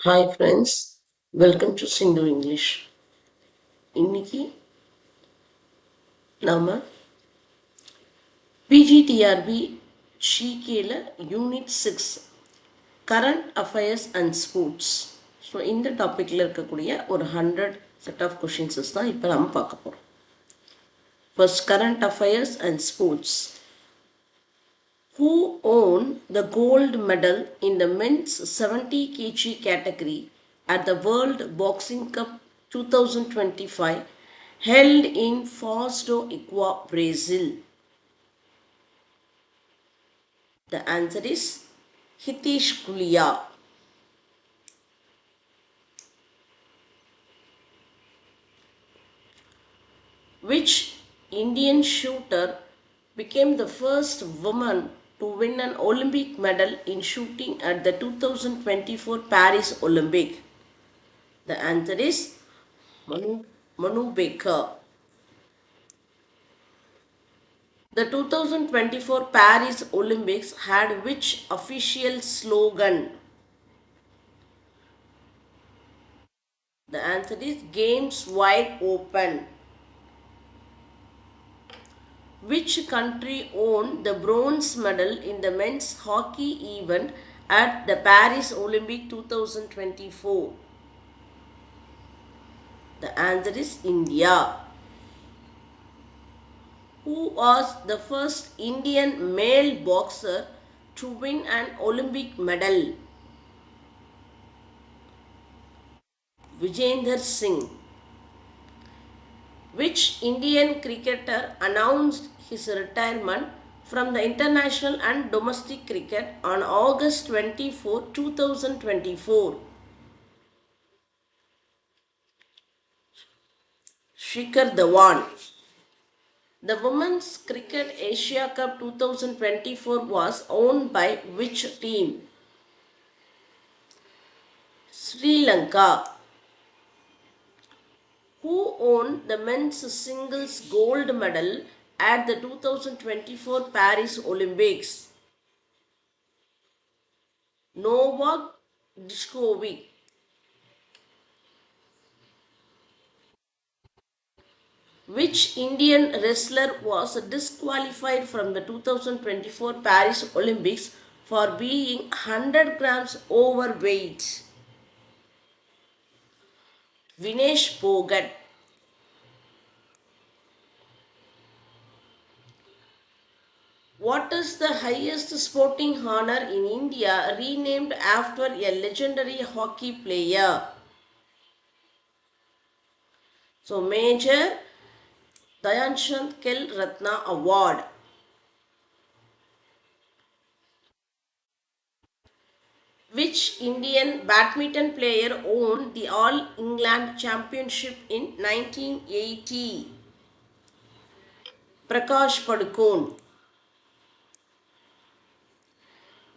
Hi friends, welcome to Sindhu English. இன்னைக்கு நாம PGTRB GKல unit 6 current affairs and sports. So இந்த டாப்பிக்கில் இருக்கக்கூடிய ஒரு 100 செட் ஆஃப் கொஷின்ஸஸ் தான் இப்போ நம்ம பார்க்க போகிறோம். First current affairs and sports. Who won the gold medal in the men's 70 kg category at the World Boxing Cup 2025 held in Foz do Iguaçu, Brazil? The answer is Hitesh Kulia. Which Indian shooter became the first woman to win an Olympic medal in shooting at the 2024 Paris Olympic? The answer is Manu Baker. The 2024 Paris Olympics had which official slogan? The answer is Games Wide Open. Which country won the bronze medal in the men's hockey event at the Paris Olympic 2024? The answer is India. Who was the first Indian male boxer to win an Olympic medal? Vijender Singh. Which Indian cricketer announced his retirement from the international and domestic cricket on August 24, 2024? Shikhar Dhawan. The Women's Cricket Asia Cup 2024 was owned by which team? Sri Lanka. Who won the men's singles gold medal at the 2024 Paris Olympics? Novak Djokovic. Which Indian wrestler was disqualified from the 2024 Paris Olympics for being 100 grams overweight? Vinesh Phogat. What is the highest sporting honor in India renamed after a legendary hockey player? So, Major Dayanchand Kel Ratna Award. Which Indian badminton player won the All England Championship in 1980? Prakash Padukone.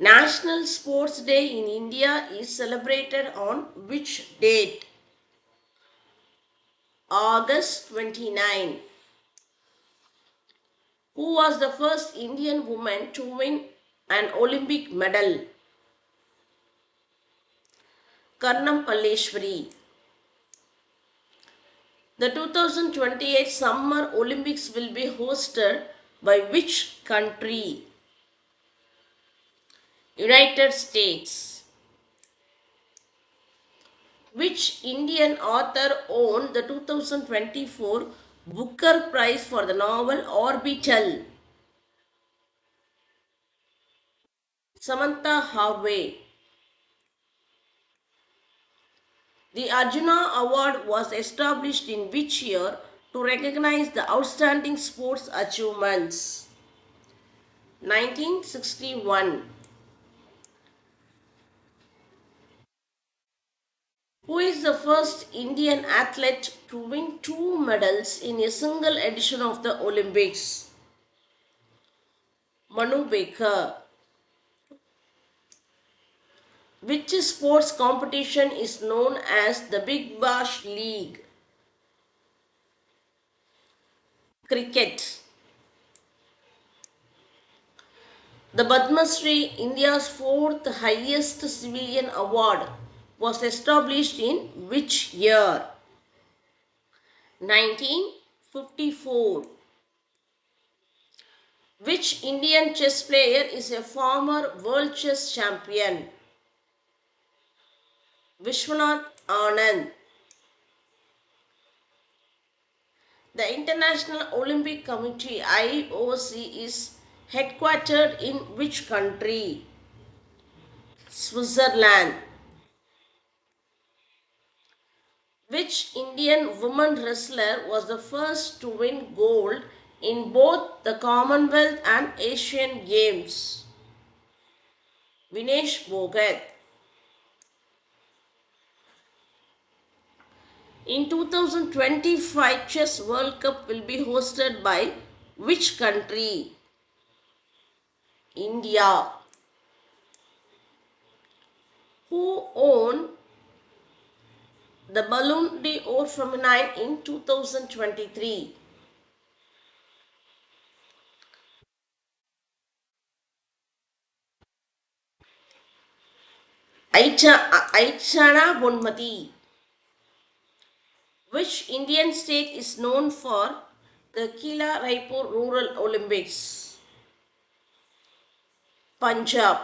National Sports Day in India is celebrated on which date? August 29. Who was the first Indian woman to win an Olympic medal? Karnam Malleshwari. The 2028 Summer Olympics will be hosted by which country? United States. Which Indian author won the 2024 Booker Prize for the novel Orbital? Samantha Harvey. The Arjuna Award was established in which year to recognize the outstanding sports achievements? 1961. Who is the first Indian athlete to win 2 medals in a single edition of the Olympics? Manu Baker. Which sports competition is known as the Big Bash League? Cricket. The Padma Shri, India's fourth highest civilian award, was established in which year? 1954. Which Indian chess player is a former world chess champion? Vishwanath Anand. The International Olympic Committee IOC is headquartered in which country? Switzerland. Which Indian woman wrestler was the first to win gold in both the Commonwealth and Asian Games? Vinesh Bhogat. In 2025 Chess World Cup will be hosted by which country? India. Who won the Ballon d'Or Feminine in 2023? Aichana Bonmati. Which Indian state is known for the Kila Raipur Rural Olympics? Punjab.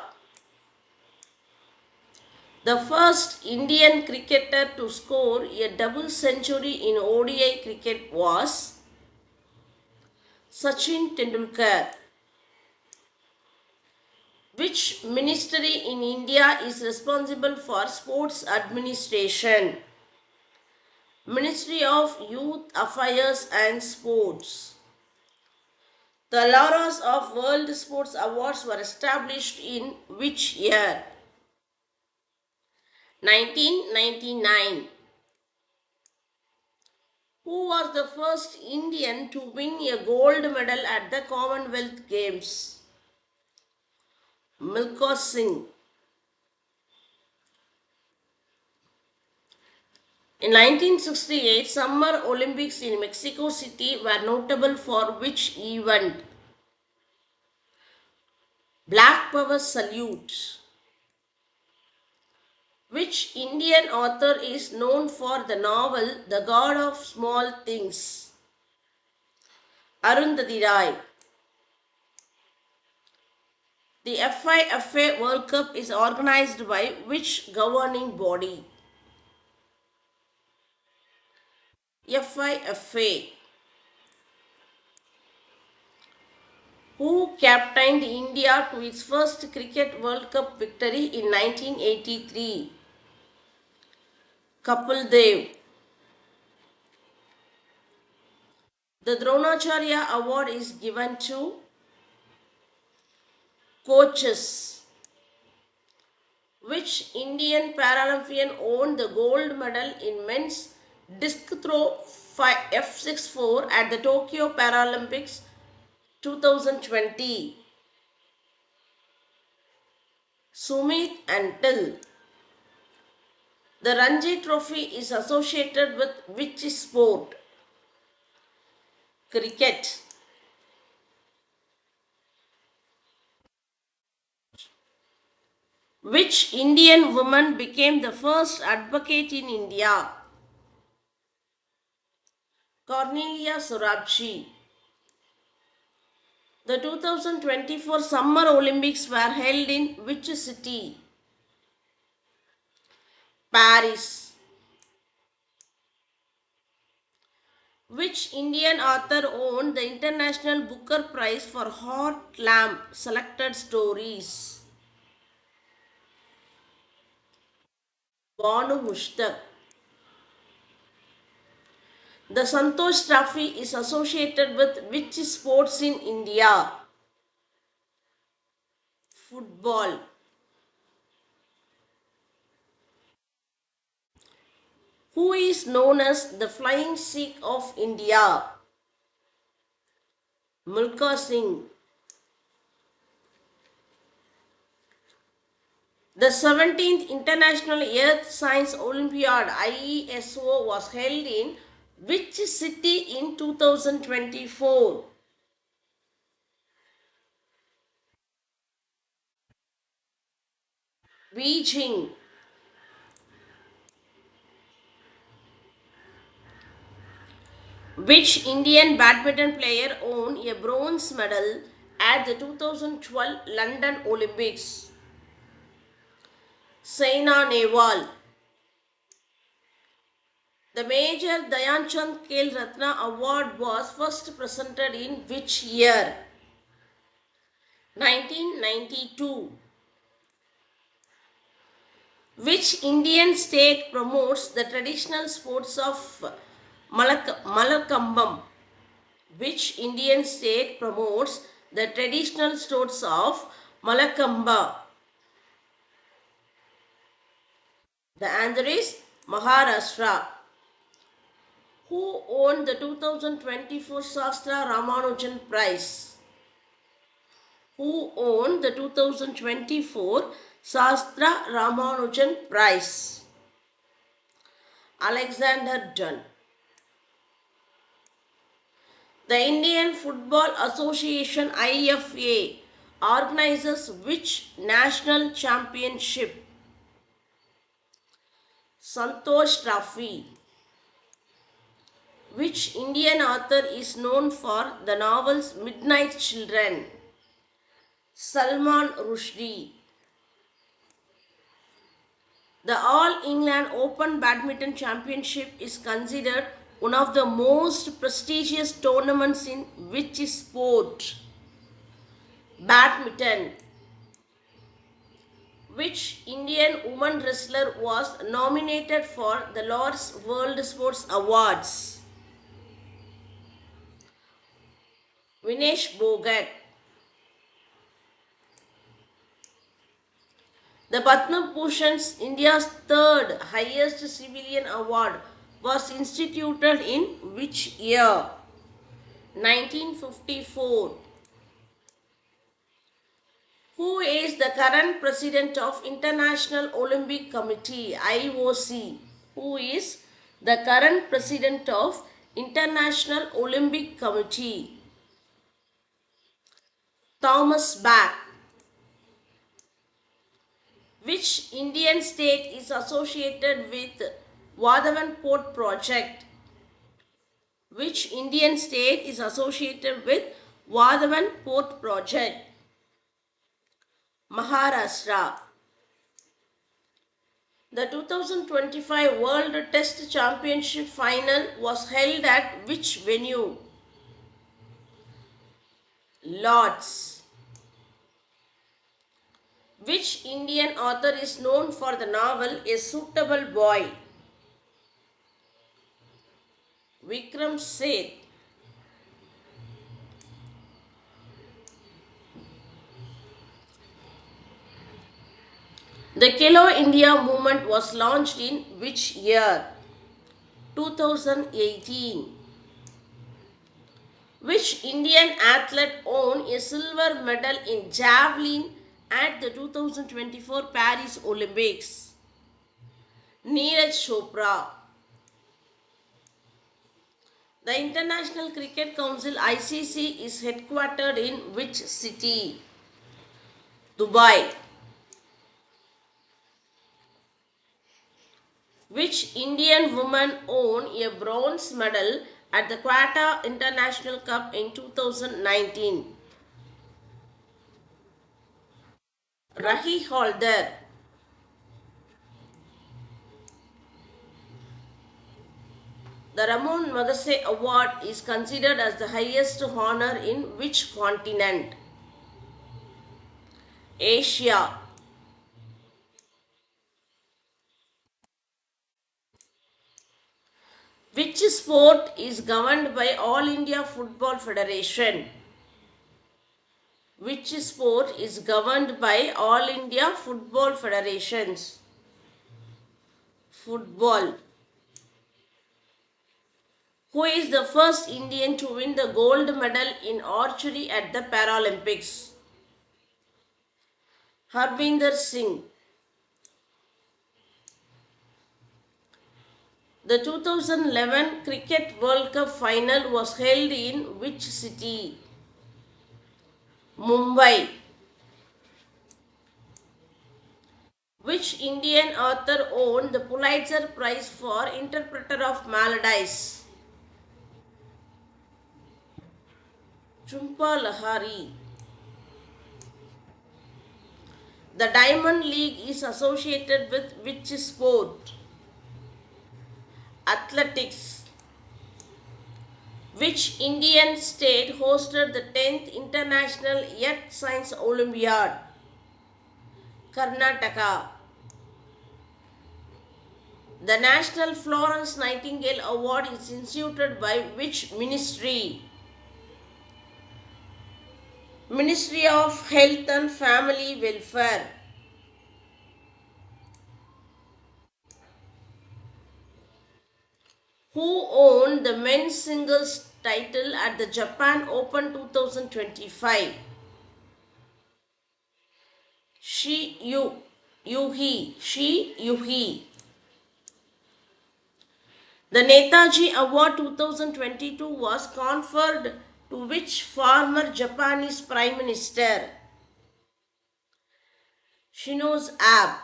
The first Indian cricketer to score a double century in ODI cricket was Sachin Tendulkar. Which ministry in India is responsible for sports administration? Ministry of Youth Affairs and Sports. The Laureus of World Sports Awards were established in which year? 1999. Who was the first Indian to win a gold medal at the Commonwealth Games? Milkha Singh. In 1968, Summer Olympics in Mexico City were notable for which event? Black Power Salute. Which Indian author is known for the novel The God of Small Things? Arundhati Roy. The FIFA World Cup is organized by which governing body? FIFA. Who captained India to its first Cricket World Cup victory in 1983? Kapil Dev. The Dronacharya Award is given to coaches. Which Indian Paralympian won the gold medal in men's disc throw F64 at the Tokyo Paralympics 2020? Sumit and Till. The Ranji Trophy is associated with which sport? Cricket. Which Indian woman became the first advocate in India? Cornelia Sorabji. The 2024 Summer Olympics were held in which city? Paris. Which Indian author won the International Booker Prize for Hot Lamp Selected Stories? Banu Mushtaq. The Santosh Trophy is associated with which sports in India? Football. Who is known as the Flying Sikh of India? Milkha Singh. The 17th International Earth Science Olympiad IESO was held in which city in 2024? Beijing. Which Indian badminton player won a bronze medal at the 2012 London Olympics? Saina Nehwal. The Major Dhyanchand Khel Ratna Award was first presented in which year? 1992. Which Indian state promotes the traditional sports of Malakambam? Which Indian state promotes the traditional sports of Malakamba? The answer is Maharashtra. Who won the 2024 Shastra Ramanujan Prize? Who won the 2024 Shastra Ramanujan Prize? Alexander Dunn. The Indian Football Association IFA organizes which national championship? Santosh Trophy. Which Indian author is known for the novels Midnight Children? Salman Rushdie. The All England Open Badminton Championship is considered one of the most prestigious tournaments in which sport? Badminton. Which Indian woman wrestler was nominated for the Lord's World Sports Awards? Vinesh Bhogat. The Padma Bhushan, India's third highest civilian award, was instituted in which year? 1954. Who is the current president of International Olympic Committee IOC? Who is the current president of International Olympic Committee? Thomas Bach. Which Indian state is associated with Vadhavan Port Project? Which Indian state is associated with Vadhavan Port Project? Maharashtra. The 2025 World Test Championship final was held at which venue? Lords. Which Indian author is known for the novel A Suitable Boy? Vikram Seth. The Khelo India movement was launched in which year? 2018. Which Indian athlete won a silver medal in javelin at the 2024 Paris Olympics? Neeraj Chopra. The International Cricket Council ICC is headquartered in which city? Dubai. Which Indian woman won a bronze medal at the Quetta International Cup in 2019? Rahi Halder. The Ramon Magsaysay Award is considered as the highest honor in which continent? Asia. Which sport is governed by All India Football Federation? Which sport is governed by All India Football Federations? Football. Who is the first Indian to win the gold medal in archery at the Paralympics? Harvinder Singh. The 2011 Cricket World Cup final was held in which city? Mumbai. Which Indian author won the Pulitzer Prize for Interpreter of Maladies? Chumpa Lahari. The Diamond League is associated with which sport? Athletics. Which Indian state hosted the 10th International Earth Science Olympiad? Karnataka. The National Florence Nightingale Award is instituted by which ministry? Ministry of Health and Family Welfare. Who owned the men's singles title at the Japan Open 2025? Yuhi. The Netaji Award 2022 was conferred to which former Japanese Prime Minister? Shinzo Abe.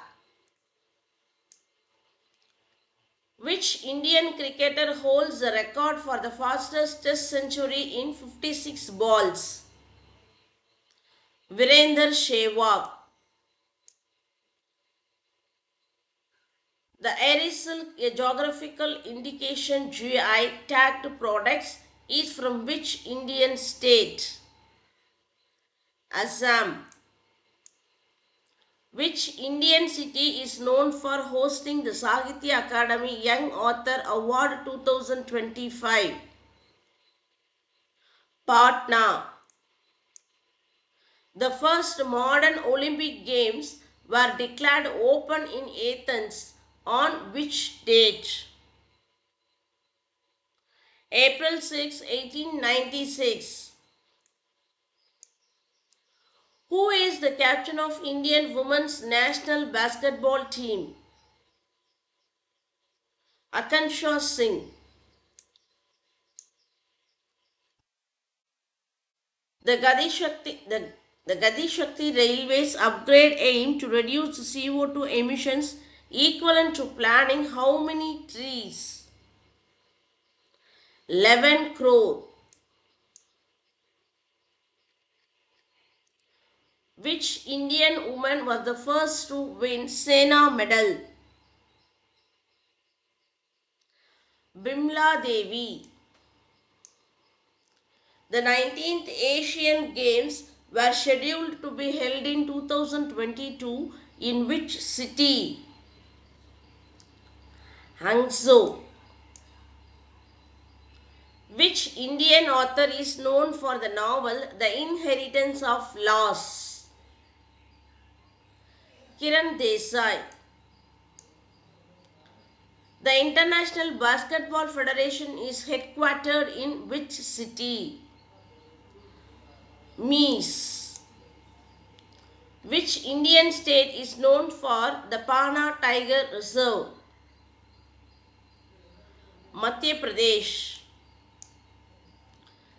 Which Indian cricketer holds the record for the fastest test century in 56 balls? Virender Sehwag. The aerosol, a geographical indication GI tagged products, is from which Indian state? Assam. Which Indian city is known for hosting the Sahitya Akademi Young Author Award 2025? Patna. The first modern Olympic Games were declared open in Athens on which date? April 6, 1896. Who is the captain of Indian women's national basketball team? Akansha Singh. The Gati Shakti Railways upgrade aim to reduce CO2 emissions equivalent to planting how many trees? 11 crore. Which Indian woman was the first to win Sena medal? Bimla Devi. The 19th Asian Games were scheduled to be held in 2022 in which city? Hangzhou. Which Indian author is known for the novel The Inheritance of Laws? Kiran Desai. The International Basketball Federation is headquartered in which city? Mies. Which Indian state is known for the Panna Tiger Reserve? Madhya Pradesh.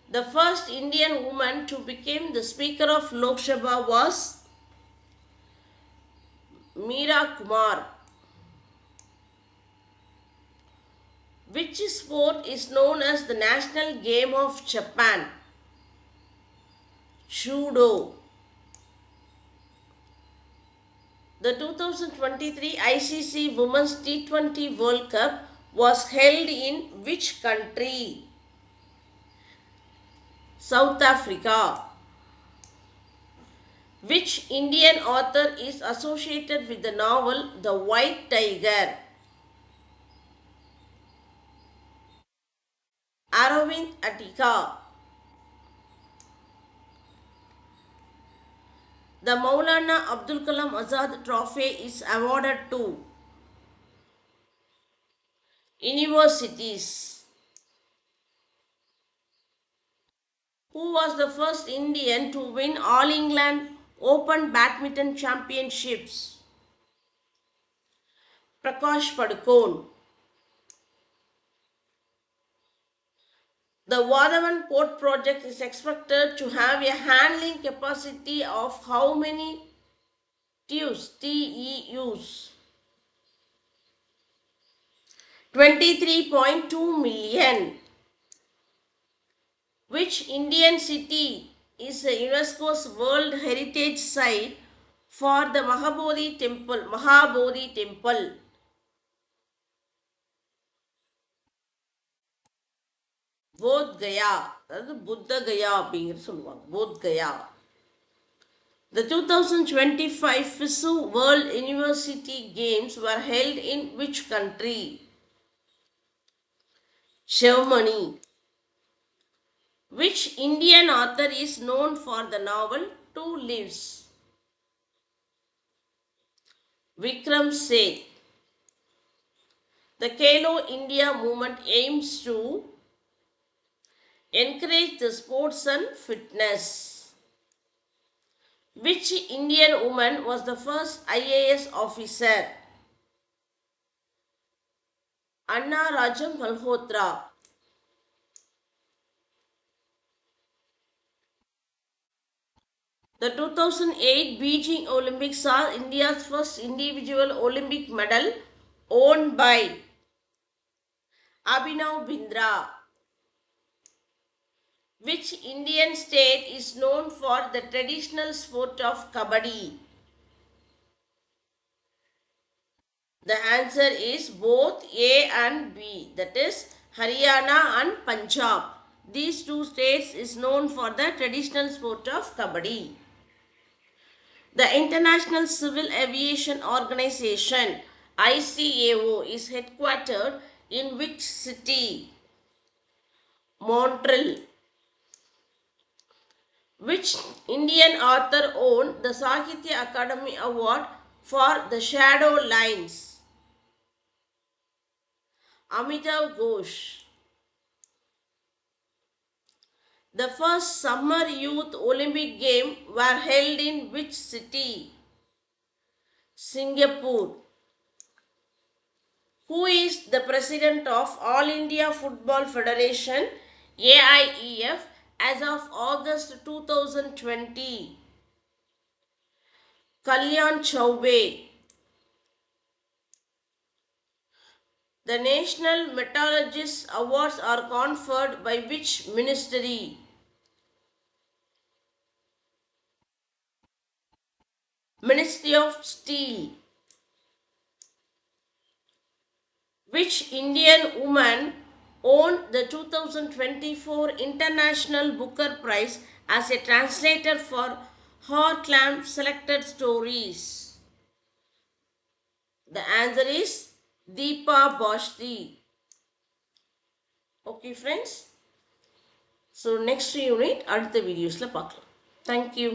The first Indian woman to become the Speaker of Lok Sabha was Meera Kumar. Which sport is known as the national game of Japan? Judo. The 2023 ICC Women's T20 World Cup was held in which country? South Africa. Which Indian author is associated with the novel The White Tiger? Aravind Attika. The Maulana Abdul Kalam Azad Trophy is awarded to universities. Who was the first Indian to win All England Open Badminton Championships? Prakash Padukone. The Vadhavan Port project is expected to have a handling capacity of how many TEUs? 23.2 million. Which Which Indian city is a UNESCO's World Heritage Site for the Mahabodhi Temple? Mahabodhi Temple. Bodh Gaya. அதாவது புத்த கயா அப்படிங்கிற சொல்லுவாங்க. Both Gaya. The 2025 FISU World University Games were held in which country? Germany. Which Indian author is known for the novel Two Lives? Vikram Seth. The Khelo India movement aims to encourage the sports and fitness. Which Indian woman was the first IAS officer? Anna Rajam Malhotra. The 2008 Beijing Olympics saw India's first individual Olympic medal owned by Abhinav Bindra. Which Indian state is known for the traditional sport of Kabaddi? The answer is both A and B, that is Haryana and Punjab. These two states is known for the traditional sport of Kabaddi. The International Civil Aviation Organization ICAO is headquartered in which city? Montreal. Which Indian author won the Sahitya Akademi Award for The Shadow Lines? Amitav Ghosh. The first Summer Youth Olympic Games were held in which city? Singapore. Who is the president of All India Football Federation AIEF as of August 2020? Kalyan Chaubey. The National Metallurgist Awards are conferred by which ministry? Ministry of Steel. Which Indian woman won the 2024 International Booker Prize as a translator for Heartland Selected Stories? The answer is Deepa Bhashti. Okay friends. So next unit அடுத்த videosல பார்க்கலாம். Thank you.